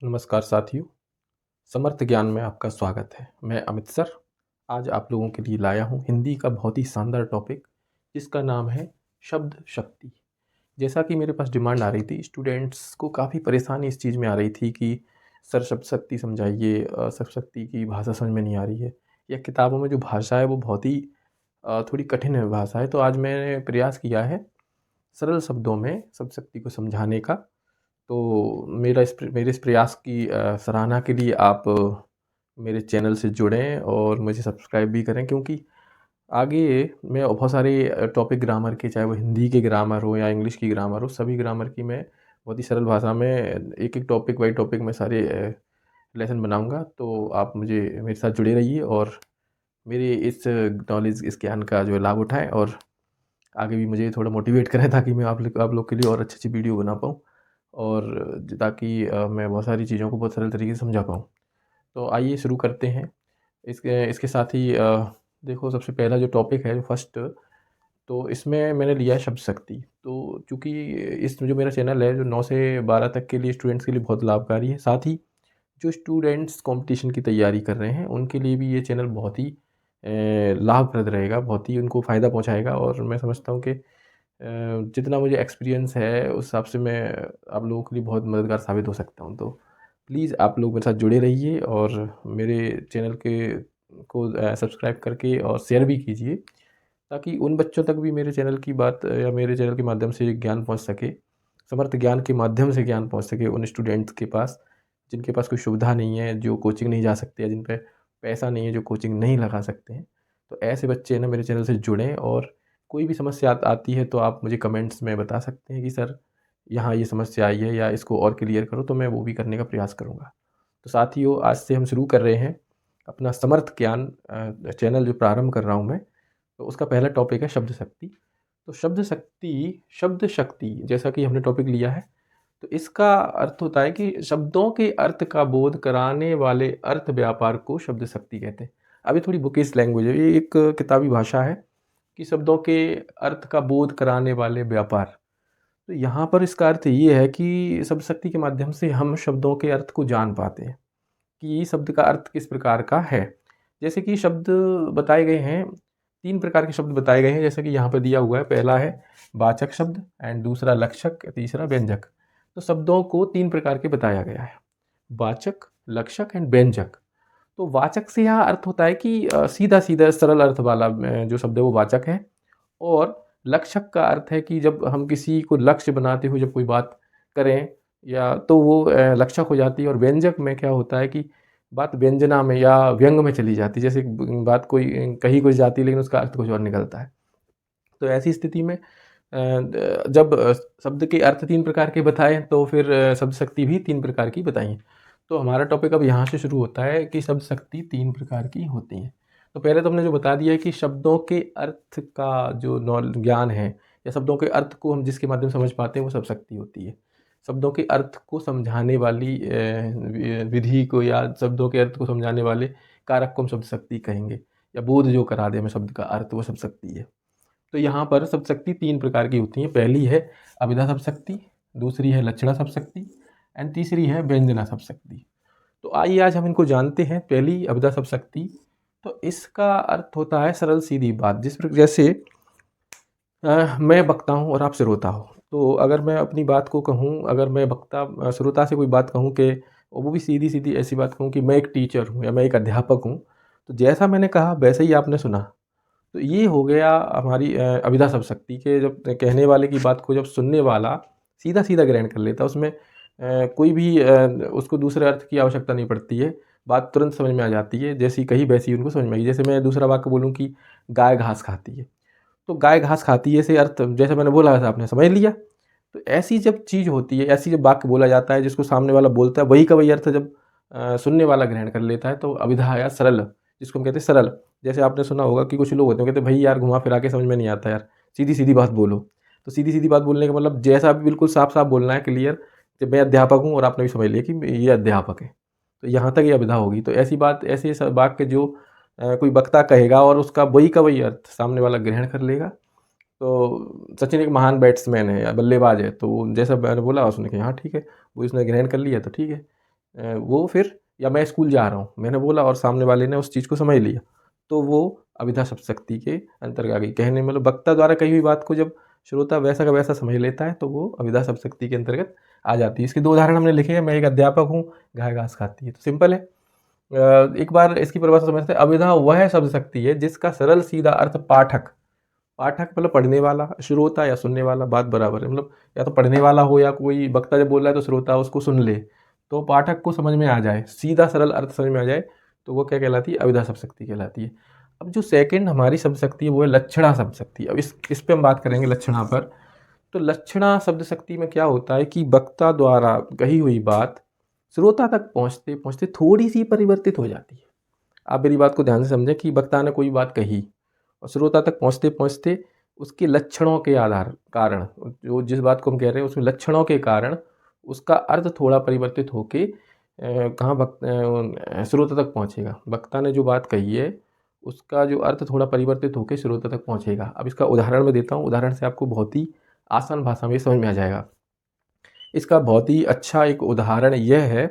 नमस्कार साथियों, समर्थ ज्ञान में आपका स्वागत है। मैं अमित सर आज आप लोगों के लिए लाया हूँ हिंदी का बहुत ही शानदार टॉपिक जिसका नाम है शब्द शक्ति। जैसा कि मेरे पास डिमांड आ रही थी, स्टूडेंट्स को काफ़ी परेशानी इस चीज़ में आ रही थी कि सर शब्द शक्ति समझाइए, शब्द शक्ति की भाषा समझ में नहीं आ रही है या किताबों में जो भाषा है वो बहुत ही थोड़ी कठिन है भाषा है। तो आज मैंने प्रयास किया है सरल शब्दों में शब्द शक्ति को समझाने का। तो मेरे इस प्रयास की सराहना के लिए आप मेरे चैनल से जुड़ें और मुझे सब्सक्राइब भी करें, क्योंकि आगे मैं बहुत सारे टॉपिक ग्रामर के, चाहे वो हिंदी के ग्रामर हो या इंग्लिश की ग्रामर हो, सभी ग्रामर की मैं बहुत ही सरल भाषा में एक-एक टॉपिक बाई टॉपिक में सारे लेसन बनाऊँगा। तो आप मुझे मेरे साथ जुड़े रहिए और मेरे इस नॉलेज, इस ज्ञान का जो है लाभ उठाएँ और आगे भी मुझे थोड़ा मोटिवेट करें ताकि मैं आप लोग के लिए और अच्छी-अच्छी वीडियो बना पाऊँ और ताकि मैं बहुत सारी चीज़ों को बहुत सरल तरीके से समझा पाऊँ। तो आइए शुरू करते हैं। इसके इसके साथ ही देखो, सबसे पहला जो टॉपिक है, जो फर्स्ट, तो इसमें मैंने लिया है शब्द शक्ति। तो चूँकि इस जो मेरा चैनल है जो 9 से 12 तक के लिए स्टूडेंट्स के लिए बहुत लाभकारी है, साथ ही जो स्टूडेंट्स कॉम्पिटिशन की तैयारी कर रहे हैं उनके लिए भी ये चैनल बहुत ही लाभप्रद रहेगा, बहुत ही उनको फ़ायदा पहुँचाएगा। और मैं समझता हूँ कि जितना मुझे एक्सपीरियंस है उस हिसाब से मैं आप लोगों के लिए बहुत मददगार साबित हो सकता हूँ। तो प्लीज़ आप लोग मेरे साथ जुड़े रहिए और मेरे चैनल को सब्सक्राइब करके और शेयर भी कीजिए, ताकि उन बच्चों तक भी मेरे चैनल की बात या मेरे चैनल के माध्यम से ज्ञान पहुँच सके, समर्थ ज्ञान के माध्यम से ज्ञान पहुँच सके उन स्टूडेंट्स के पास जिनके पास कोई सुविधा नहीं है, जो कोचिंग नहीं जा सकते या जिन पे पैसा नहीं है, जो कोचिंग नहीं लगा सकते हैं। तो ऐसे बच्चे ना मेरे चैनल से जुड़ें और कोई भी समस्या आती है तो आप मुझे कमेंट्स में बता सकते हैं कि सर यहाँ ये समस्या आई है या इसको और क्लियर करो, तो मैं वो भी करने का प्रयास करूँगा। तो साथियों, आज से हम शुरू कर रहे हैं अपना समर्थ ज्ञान चैनल जो प्रारंभ कर रहा हूँ मैं। तो उसका पहला टॉपिक है शब्द शक्ति। तो शब्द शक्ति जैसा कि हमने टॉपिक लिया है, तो इसका अर्थ होता है कि शब्दों के अर्थ का बोध कराने वाले अर्थ व्यापार को शब्द शक्ति कहते हैं। अभी थोड़ी बुकिश लैंग्वेज है, ये एक किताबी भाषा है कि शब्दों के अर्थ का बोध कराने वाले व्यापार। तो यहाँ पर इसका अर्थ ये है कि शब्द शक्ति के माध्यम से हम शब्दों के अर्थ को जान पाते हैं कि ये शब्द का अर्थ किस प्रकार का है। जैसे कि शब्द बताए गए हैं, 3 प्रकार के शब्द बताए गए हैं, जैसे कि यहाँ पे दिया हुआ है। पहला है वाचक शब्द एंड दूसरा लक्षक, तीसरा व्यंजक। तो शब्दों को 3 प्रकार के बताया गया है, वाचक, लक्षक एंड व्यंजक। तो वाचक से यहाँ अर्थ होता है कि सीधा-सीधा सरल अर्थ वाला जो शब्द है वो वाचक है। और लक्षक का अर्थ है कि जब हम किसी को लक्ष्य बनाते हुए जब कोई बात करें या तो वो लक्षक हो जाती है। और व्यंजक में क्या होता है कि बात व्यंजना में या व्यंग में चली जाती है। जैसे बात कोई कही कुछ जाती है लेकिन उसका अर्थ कुछ और निकलता है। तो ऐसी स्थिति में जब शब्द के अर्थ 3 प्रकार के बताएँ तो फिर शब्द शक्ति भी 3 प्रकार की बताई। तो हमारा टॉपिक अब यहाँ से शुरू होता है कि शब्द शक्ति 3 प्रकार की होती हैं। तो पहले तो हमने जो बता दिया है कि शब्दों के अर्थ का जो ज्ञान है या शब्दों के अर्थ को हम जिसके माध्यम से समझ पाते हैं वो शब्द शक्ति होती है। शब्दों के अर्थ को समझाने वाली विधि को या शब्दों के अर्थ को समझाने वाले कारक को हम शब्द शक्ति कहेंगे, या बोध जो करा दे हमें शब्द का अर्थ, वो शब्द शक्ति है। तो यहाँ पर शब्द शक्ति 3 प्रकार की होती हैं। पहली है अभिधा शब्द शक्ति, दूसरी है लक्षणा शब्द शक्ति एंड तीसरी है व्यंजना शब्द शक्ति। तो आइए आज हम इनको जानते हैं। पहली अभिधा शब्द शक्ति, तो इसका अर्थ होता है सरल सीधी बात। जैसे मैं बकता हूँ और आप श्रोता हो। तो अगर मैं अपनी बात को कहूँ, अगर मैं श्रोता से कोई बात कहूँ कि वो भी सीधी-सीधी ऐसी बात कहूँ कि मैं एक टीचर हूँ या मैं एक अध्यापक हूँ, तो जैसा मैंने कहा वैसे ही आपने सुना। तो ये हो गया हमारी अभिधा शब्द शक्ति के, जब कहने वाले की बात को जब सुनने वाला सीधा-सीधा ग्रहण कर लेता है, उसमें कोई भी उसको दूसरे अर्थ की आवश्यकता नहीं पड़ती है, बात तुरंत समझ में आ जाती है, जैसी कही वैसी उनको समझ में आई। जैसे मैं दूसरा वाक्य बोलूँ कि गाय घास खाती है, तो गाय घास खाती है से अर्थ जैसे मैंने बोला वैसा आपने समझ लिया। तो ऐसी जब चीज़ होती है, ऐसी जब वाक्य बोला जाता है जिसको सामने वाला बोलता है वही का वही अर्थ जब सुनने वाला ग्रहण कर लेता है, तो अभिधा या सरल, जिसको हम कहते हैं सरल। जैसे आपने सुना होगा कि कुछ लोग होते हैं कहते हैं भाई यार घुमा फिरा के समझ में नहीं आता यार, सीधी-सीधी बात बोलो। तो सीधी-सीधी बात बोलने का मतलब जैसा भी बिल्कुल साफ-साफ बोलना है, क्लियर, कि मैं अध्यापक हूँ और आपने भी समझ लिया कि ये अध्यापक है। तो यहाँ तक ये अभिधा होगी। तो ऐसी बात, ऐसे वाक्य जो कोई वक्ता कहेगा और उसका वही का वही अर्थ सामने वाला ग्रहण कर लेगा। तो सचिन एक महान बैट्समैन है या बल्लेबाज है, तो जैसा मैंने बोला उसने कहा हाँ ठीक है, वो इसने ग्रहण कर लिया तो ठीक है। वो फिर, या मैं स्कूल जा रहा हूँ मैंने बोला और सामने वाले ने उस चीज़ को समझ लिया, तो वो अभिधा शब्द शक्ति के अंतर्गत आ गई। कहने मतलब वक्ता द्वारा कही हुई बात को जब श्रोता वैसा का वैसा समझ लेता है तो वो अभिधा शब्द शक्ति के अंतर्गत आ जाती है। इसके 2 उदाहरण हमने लिखे हैं। मैं एक अध्यापक हूँ, गाय घास खाती है, तो सिंपल है। एक बार इसकी परिभाषा समझते हैं। अभिधा वह शब्द शक्ति है जिसका सरल सीधा अर्थ पाठक, पाठक मतलब पढ़ने वाला, श्रोता या सुनने वाला, बात बराबर है। मतलब या तो पढ़ने वाला हो या कोई वक्ता जब बोल रहा है तो श्रोता उसको सुन ले, तो पाठक को समझ में आ जाए, सीधा सरल अर्थ समझ में आ जाए, तो वो क्या कहलाती है? अभिधा शब्द शक्ति कहलाती है। अब जो सेकंड हमारी शब्द शक्ति है वो है लक्षणा शब्द शक्ति। अब इस पे हम बात करेंगे लक्षणा पर। तो लक्षणा शब्द शक्ति में क्या होता है कि वक्ता द्वारा कही हुई बात श्रोता तक पहुँचते पहुँचते थोड़ी सी परिवर्तित हो जाती है। आप मेरी बात को ध्यान से समझें कि वक्ता ने कोई बात कही और श्रोता तक पहुँचते पहुँचते उसके लक्षणों के आधार कारण, जो जिस बात को हम कह रहे हैं उसमें लक्षणों के कारण उसका अर्थ थोड़ा परिवर्तित होके श्रोता तक पहुँचेगा। वक्ता ने जो बात कही है उसका जो अर्थ थोड़ा परिवर्तित होकर श्रोता तक पहुँचेगा। अब इसका उदाहरण मैं देता हूँ, उदाहरण से आपको बहुत ही आसान भाषा में समझ में आ जाएगा। इसका बहुत ही अच्छा एक उदाहरण यह है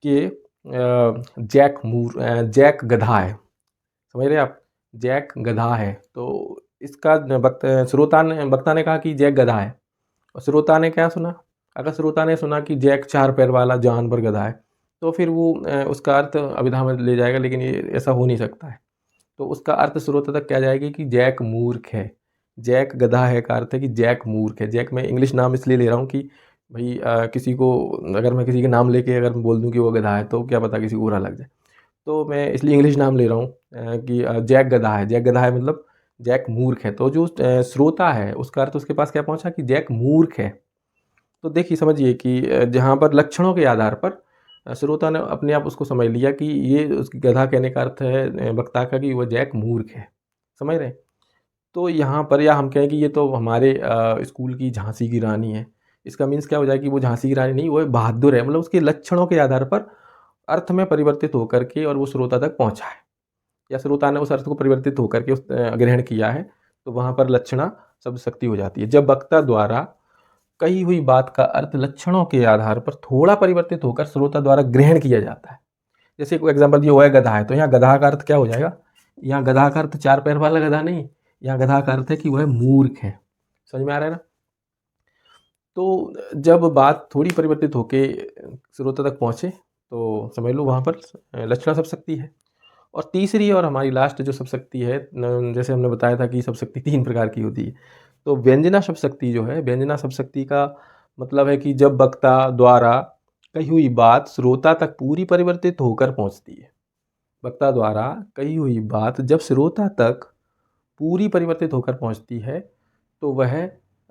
कि जैक गधा है, समझ रहे हैं आप? जैक गधा है, तो इसका वक्ता ने कहा कि जैक गधा है, और श्रोता ने क्या सुना? अगर श्रोता ने सुना कि जैक 4 पैर वाला जानवर गधा है, तो फिर वो उसका अर्थ अभिधा में ले जाएगा, लेकिन ये ऐसा हो नहीं सकता है। तो उसका अर्थ श्रोता तक क्या जाएगी कि जैक मूर्ख है। जैक गधा है का अर्थ है कि जैक मूर्ख है। जैक मैं इंग्लिश नाम इसलिए ले रहा हूँ कि भाई किसी को, अगर मैं किसी के नाम लेके अगर मैं बोल दूँ कि वो गधा है तो क्या पता किसी को बुरा लग जाए, तो मैं इसलिए इंग्लिश नाम ले रहा हूँ कि जैक गधा है। जैक गधा है मतलब जैक मूर्ख है। तो जो श्रोता है उसका अर्थ उसके पास क्या पहुँचा कि जैक मूर्ख है। तो देखिए समझिए कि जहाँ पर लक्षणों के आधार पर श्रोता ने अपने आप उसको समझ लिया कि ये उस गधा कहने का अर्थ है वक्ता का कि वह जैक मूर्ख है, समझ रहे हैं? तो यहाँ पर, या हम कहें कि ये तो हमारे स्कूल की झांसी की रानी है, इसका मीन्स क्या हो जाए कि वो झांसी की रानी नहीं, वो बहादुर है। मतलब उसके लक्षणों के आधार पर अर्थ में परिवर्तित होकर के और वो श्रोता तक पहुँचा है, या श्रोता ने उस अर्थ को परिवर्तित होकर के ग्रहण किया है, तो वहाँ पर लक्षणा शब्द शक्ति हो जाती है। जब वक्ता द्वारा कही हुई बात का अर्थ लक्षणों के आधार पर थोड़ा परिवर्तित होकर श्रोता द्वारा ग्रहण किया जाता है। जैसे कोई एग्जाम्पल दिया हुआ है गधा है, तो यहाँ गधा का अर्थ क्या हो जाएगा? यहाँ गधा का अर्थ 4 पैर वाला गधा नहीं, यहाँ गधा का अर्थ है कि वह मूर्ख है। समझ में आ रहा है ना? तो जब बात थोड़ी परिवर्तित होके श्रोता तक पहुँचे तो समझ लो वहाँ पर लक्षणा शब्द शक्ति है। और तीसरी और हमारी लास्ट जो शब्द शक्ति है, जैसे हमने बताया था कि शब्द शक्ति 3 प्रकार की होती है, तो व्यंजना शब्द शक्ति जो है, व्यंजना शब्द शक्ति का मतलब है कि जब वक्ता द्वारा कही हुई बात श्रोता तक पूरी परिवर्तित होकर पहुंचती है। वक्ता द्वारा कही हुई बात जब श्रोता तक पूरी परिवर्तित होकर पहुंचती है तो वह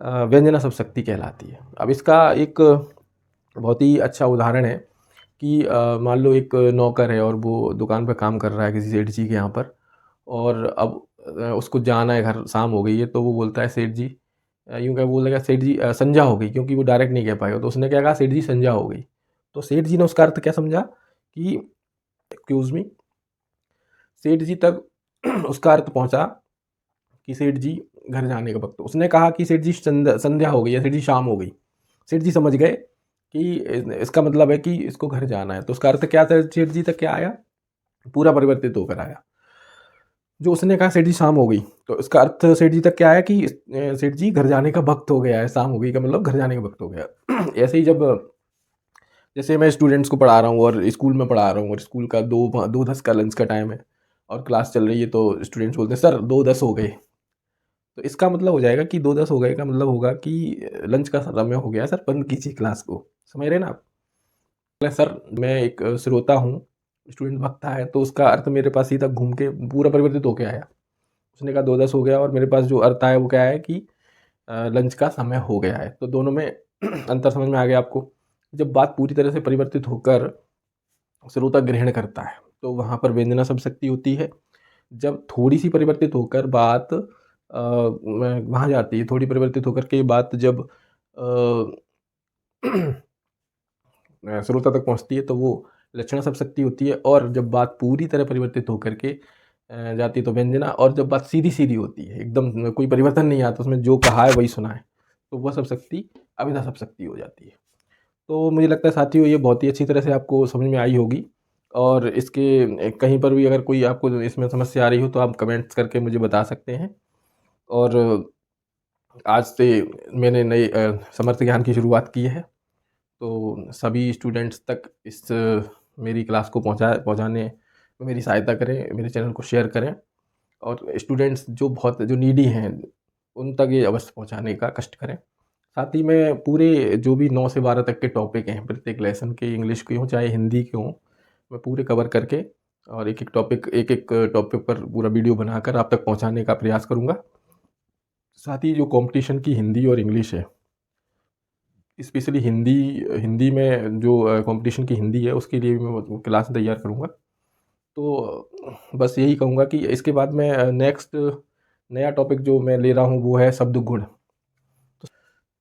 व्यंजना शब्द शक्ति कहलाती है। अब इसका एक बहुत ही अच्छा उदाहरण है कि मान लो एक नौकर है और वो दुकान पर काम कर रहा है किसी सेठ जी के यहाँ पर, और अब उसको जाना है घर, शाम हो गई है, तो वो बोलता है सेठ जी, यूँ क्या बोल देगा सेठ जी, संध्या हो गई, क्योंकि वो डायरेक्ट नहीं कह पाएगा, तो उसने क्या कहा सेठ जी संध्या हो गई। तो सेठ जी ने उसका अर्थ क्या समझा कि एक्सक्यूज़ मी, सेठ जी तक उसका अर्थ पहुँचा कि सेठ जी घर जाने का वक्त। उसने कहा कि सेठ जी संध्या हो गई या सेठ जी शाम हो गई। सेठ जी समझ गए कि इसका मतलब है कि इसको घर जाना है, तो उसका अर्थ क्या था? सेठ जी तक क्या आया? पूरा परिवर्तित होकर आया। जो उसने कहा सेठ जी शाम हो गई, तो इसका अर्थ सेठ जी तक क्या आया कि सेठ जी घर जाने का वक्त हो गया है। शाम हो गई का मतलब घर जाने का वक्त हो गया। ऐसे ही जब, जैसे मैं स्टूडेंट्स को पढ़ा रहा हूँ और स्कूल में पढ़ा रहा हूँ और स्कूल का 2:10 का लंच का टाइम है और क्लास चल रही है, तो स्टूडेंट्स बोलते हैं सर 2:10 हो गए। तो इसका मतलब हो जाएगा कि 2:10 हो गए का मतलब होगा कि लंच का समय हो गया सर, बंद कीजिए क्लास को। समझ रहे हैं ना आप? सर मैं एक श्रोता हूँ, स्टूडेंट वक्ता है, तो उसका अर्थ मेरे पास सीधा घूम के पूरा परिवर्तित होके आया। उसने कहा 2:10 हो गया और मेरे पास जो अर्थ आया वो क्या है कि लंच का समय हो गया है। तो दोनों में अंतर समझ में आ गया आपको? जब बात पूरी तरह से परिवर्तित होकर श्रोता ग्रहण करता है तो वहाँ पर व्यंजना शब्द शक्ति होती है। जब थोड़ी सी परिवर्तित होकर बात वहाँ जाती है, थोड़ी परिवर्तित होकर के बात जब श्रोता तक पहुँचती है तो वो लक्षणा शब्द शक्ति होती है। और जब बात पूरी तरह परिवर्तित होकर के जाती है तो व्यंजना। और जब बात सीधी सीधी होती है, एकदम कोई परिवर्तन नहीं आता, उसमें जो कहा है वही सुना है, तो वह शब्द शक्ति अभिधा शब्द शक्ति हो जाती है। तो मुझे लगता है साथियों ये बहुत ही अच्छी तरह से आपको समझ में आई होगी, और इसके कहीं पर भी अगर कोई आपको इसमें समस्या आ रही हो तो आप कमेंट्स करके मुझे बता सकते हैं। और आज से मैंने नए समर्थ ज्ञान की शुरुआत की है, तो सभी स्टूडेंट्स तक इस मेरी क्लास को पहुँचाने में मेरी सहायता करें, मेरे चैनल को शेयर करें, और स्टूडेंट्स जो नीडी हैं उन तक ये अवश्य पहुँचाने का कष्ट करें। साथ ही में पूरे जो भी 9 से 12 तक के टॉपिक हैं प्रत्येक लेसन के, इंग्लिश के हों चाहे हिंदी के हों, मैं पूरे कवर करके और एक-एक टॉपिक पर पूरा वीडियो बनाकर आप तक पहुँचाने का प्रयास करूँगा। साथ ही जो कॉम्पिटिशन की हिंदी और इंग्लिश है, स्पेशली हिंदी हिंदी में जो कॉम्पिटिशन की हिंदी है उसके लिए भी मैं क्लास तैयार करूँगा। तो बस यही कहूँगा कि इसके बाद मैं नेक्स्ट नया टॉपिक जो मैं ले रहा हूँ वो है शब्द गुण।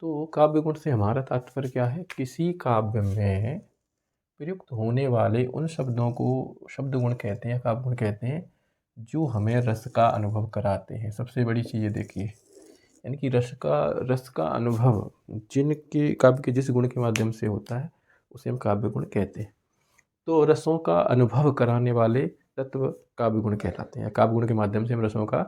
तो काव्य गुण से हमारा तात्पर्य क्या है? किसी काव्य में प्रयुक्त होने वाले उन शब्दों को शब्द गुण कहते हैं, काव्य गुण कहते हैं, जो हमें रस का अनुभव कराते हैं। सबसे बड़ी चीज़ ये देखिए, यानी कि रस का अनुभव जिनके काव्य के जिस गुण के माध्यम से होता है उसे हम काव्य गुण कहते हैं। तो रसों का अनुभव कराने वाले तत्व काव्य गुण कहलाते हैं। काव्य गुण के माध्यम से हम रसों का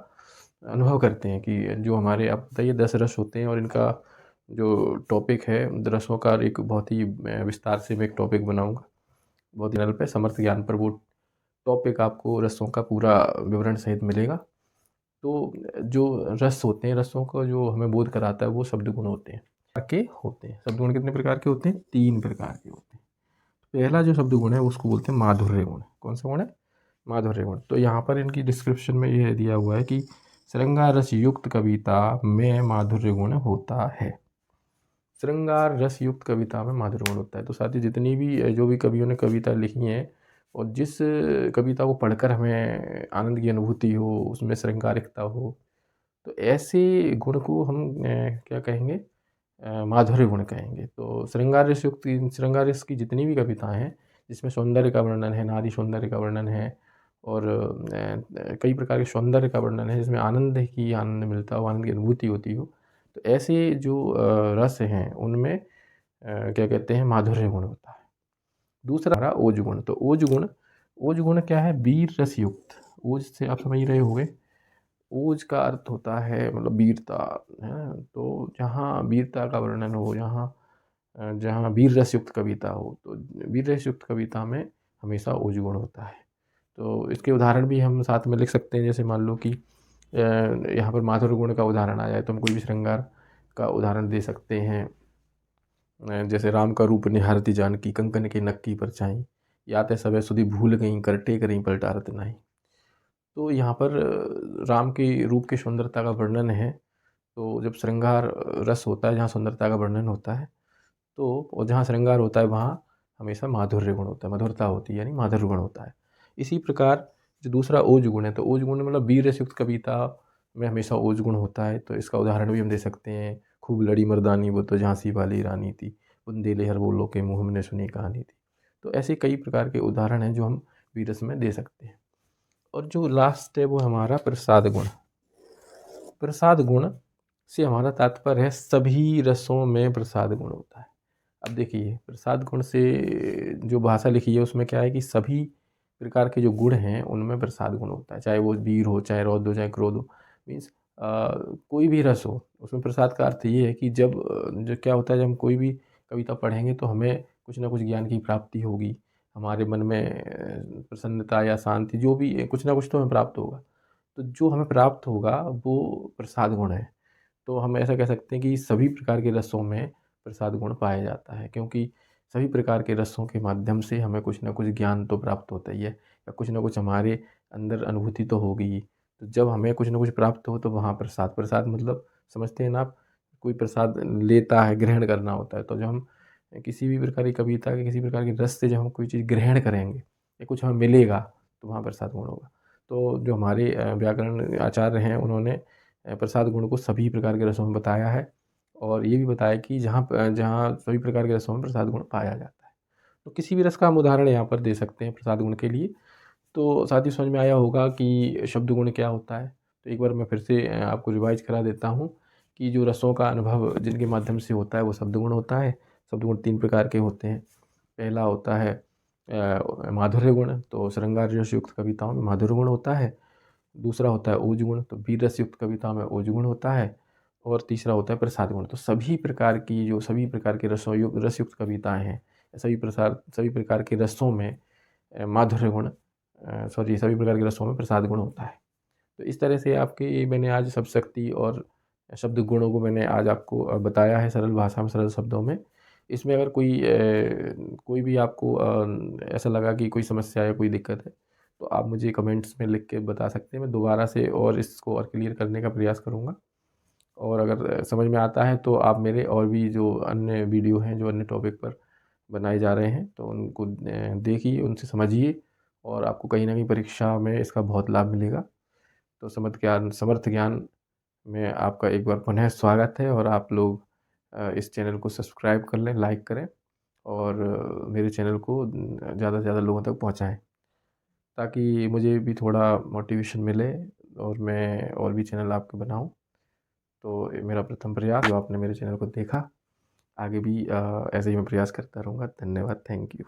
अनुभव करते हैं कि जो हमारे, आप बताइए, 10 रस होते हैं, और इनका जो टॉपिक है रसों का एक बहुत ही विस्तार से मैं एक टॉपिक बनाऊँगा बहुत ही चैनल पे, समर्थ ज्ञान पर। वो टॉपिक आपको रसों का पूरा विवरण सहित मिलेगा। तो जो रस होते हैं, रसों का जो हमें बोध कराता है वो शब्द गुण होते हैं। के होते हैं शब्द गुण कितने प्रकार के होते हैं? 3 प्रकार के होते हैं। पहला जो शब्द गुण है उसको बोलते हैं माधुर्य गुण। कौन सा गुण है? माधुर्य गुण। तो यहाँ पर इनकी डिस्क्रिप्शन में ये दिया हुआ है कि श्रृंगार रस युक्त कविता में माधुर्य गुण होता है। श्रृंगार रस युक्त कविता में माधुर्य गुण होता है। तो साथ ही जितनी भी जो भी कवियों ने कविता लिखी हैं, और जिस कविता को पढ़कर हमें आनंद की अनुभूति हो, उसमें श्रृंगारिकता हो, तो ऐसे गुण को हम क्या कहेंगे? माधुर्य गुण कहेंगे। तो श्रृंगार रस की जितनी भी कविताएँ हैं, जिसमें सौंदर्य का वर्णन है, नारी सौंदर्य का वर्णन है, और कई प्रकार के सौंदर्य का वर्णन है, जिसमें आनंद मिलता हो, आनंद की अनुभूति होती हो, तो ऐसे जो रस हैं उनमें क्या कहते हैं? माधुर्य गुण होता है। दूसरा हमारा ओज गुण। तो ओज गुण क्या है? वीर रस युक्त। ओज से आप समझ रहे होंगे, ओज का अर्थ होता है मतलब वीरता, है। तो जहाँ वीरता का वर्णन हो, जहाँ वीर रस युक्त कविता हो, तो वीर रस युक्त कविता में हमेशा ओज गुण होता है। तो इसके उदाहरण भी हम साथ में लिख सकते हैं। जैसे मान लो कि यहाँ पर माधुर्य गुण का उदाहरण आ जाए तो हम कोई भी श्रृंगार का उदाहरण दे सकते हैं। जैसे राम का रूप निहारती जानकी, कंकन के नक्की परछाई, याते सबे सुधि भूल गईं, कर टेक रहीं पलटारत नाहीं। तो यहाँ पर राम के रूप की सुंदरता का वर्णन है। तो जब श्रृंगार रस होता है, जहाँ सुंदरता का वर्णन होता है, तो और जहाँ श्रृंगार होता है वहाँ हमेशा माधुर्य गुण होता है, मधुरता होती है, यानी माधुर्य गुण होता है। इसी प्रकार जो दूसरा ओज गुण है, तो ओज गुण मतलब वीर रस युक्त कविता में हमेशा ओज गुण होता है। तो इसका उदाहरण भी हम दे सकते हैं, खूब लड़ी मर्दानी वो तो झांसी वाली रानी थी, बुंदेले हर बोलो के मुँह हमने सुनी कहानी थी। तो ऐसे कई प्रकार के उदाहरण हैं जो हम वीर रस में दे सकते हैं। और जो लास्ट है वो हमारा प्रसाद गुण। प्रसाद गुण से हमारा तात्पर्य है सभी रसों में प्रसाद गुण होता है। अब देखिए, प्रसाद गुण से जो भाषा लिखी है उसमें क्या है कि सभी प्रकार के जो गुण हैं उनमें प्रसाद गुण होता है, चाहे वो वीर हो, चाहे रौद्र हो, चाहे क्रोध हो। मीन्स कोई भी रस हो, उसमें प्रसाद का अर्थ ये है कि जो क्या होता है, जब हम कोई भी कविता पढ़ेंगे तो हमें कुछ ना कुछ ज्ञान की प्राप्ति होगी, हमारे मन में प्रसन्नता या शांति, जो भी कुछ ना कुछ तो हमें प्राप्त होगा। तो जो हमें प्राप्त होगा वो प्रसाद गुण है। तो हम ऐसा कह सकते हैं कि सभी प्रकार के रसों में प्रसाद गुण पाया जाता है, क्योंकि सभी प्रकार के रसों के माध्यम से हमें कुछ ना कुछ ज्ञान तो प्राप्त होता ही है, या कुछ ना कुछ हमारे अंदर अनुभूति तो होगी ही। तो जब हमें कुछ ना कुछ प्राप्त हो तो वहाँ प्रसाद मतलब समझते हैं ना आप, कोई प्रसाद लेता है, ग्रहण करना होता है। तो जब हम किसी भी प्रकार की कविता के किसी प्रकार के रस से जब हम कोई चीज़ ग्रहण करेंगे या कुछ हमें मिलेगा, तो वहाँ प्रसाद गुण होगा। तो जो हमारे व्याकरण आचार्य हैं उन्होंने प्रसाद गुण को सभी प्रकार के रसों में बताया है, और ये भी बताया कि जहाँ सभी प्रकार के रसों में प्रसाद गुण पाया जाता है। तो किसी भी रस का हम उदाहरण यहाँ पर दे सकते हैं प्रसाद गुण के लिए। तो साथ ही समझ में आया होगा कि शब्द गुण क्या होता है। तो एक बार मैं फिर से आपको रिवाइज़ करा देता हूँ कि जो रसों का अनुभव जिनके माध्यम से होता है वो शब्द गुण होता है। शब्द गुण 3 प्रकार के होते हैं। पहला होता है माधुर्य गुण, तो श्रृंगार रस युक्त कविताओं में माधुर्य गुण होता है। दूसरा होता है ओज गुण, तो वीर रस युक्त कविताओं में ओज गुण होता है। और तीसरा होता है प्रसाद गुण। तो सभी प्रकार के रस युक्त कविताएँ हैं, सभी प्रकार के रसों में माधुर्य गुण सभी प्रकार के रसों में प्रसाद गुण होता है। तो इस तरह से आपकी मैंने आज शब्द शक्ति और शब्द गुणों को मैंने आज आपको बताया है सरल भाषा में, सरल शब्दों में। इसमें अगर कोई भी आपको ऐसा लगा कि कोई समस्या या कोई दिक्कत है, तो आप मुझे कमेंट्स में लिख के बता सकते हैं। मैं दोबारा से और इसको और क्लियर करने का प्रयास करूँगा। और अगर समझ में आता है तो आप मेरे और भी जो अन्य वीडियो हैं, जो अन्य टॉपिक पर बनाए जा रहे हैं, तो उनको देखिए, उनसे समझिए और आपको कहीं न कहीं परीक्षा में इसका बहुत लाभ मिलेगा। तो समर्थ ज्ञान में आपका एक बार पुनः स्वागत है और आप लोग इस चैनल को सब्सक्राइब कर लें, लाइक करें और मेरे चैनल को ज़्यादा से ज़्यादा लोगों तक पहुँचाएँ, ताकि मुझे भी थोड़ा मोटिवेशन मिले और मैं और भी चैनल आपके बनाऊँ। तो ये मेरा प्रथम प्रयास, जो आपने मेरे चैनल को देखा, आगे भी ऐसे ही मैं प्रयास करता रहूँगा। धन्यवाद, थैंक यू।